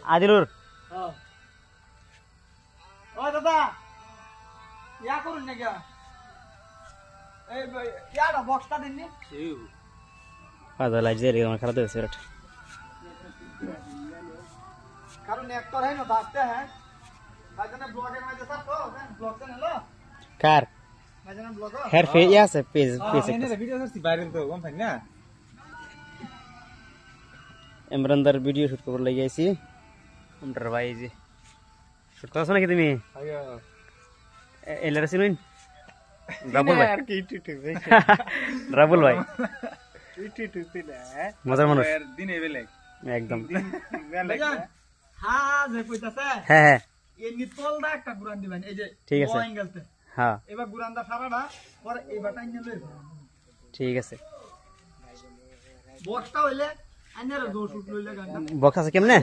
আদিলুর ও দাদা ইয়া করুন না গিয়া এই ইয়াটা বক্সটা দিন নি আদা লাইজে রে আমার খারাপ হয়েছে রে কারণ নেক্টর है ना भागते हैं भाजना ब्लॉगर में जैसा तो ब्लॉग से ना लो কার भाजना ब्लॉगर হের ফে আছে পেজ এনে ভিডিও করছি ভাইরাল তো কম না ইমরানদার ভিডিও শুট করতে লাগি আইছি আমরার ভাই জি শুট করছ নাকি তুমি আইয়া এলারে চিনুন রাবুল ভাই আর কি ইটু রাবুল ভাই ইটু না মজার মানুষ এর দিনে বেলে একদম भैया हां যে কইতাছে হ্যাঁ হ্যাঁ এই নিতলদা একটা গুরান দিবেন এই যে ঠিক আছে অ্যাঙ্গেলতে হ্যাঁ এবার গুরানদা সারাটা পরে এই বাটাই নিয়ে লই ঠিক আছে বক্সটা হইলে আইনারে দো শুট লইলে গানটা বক্স আছে কেমনে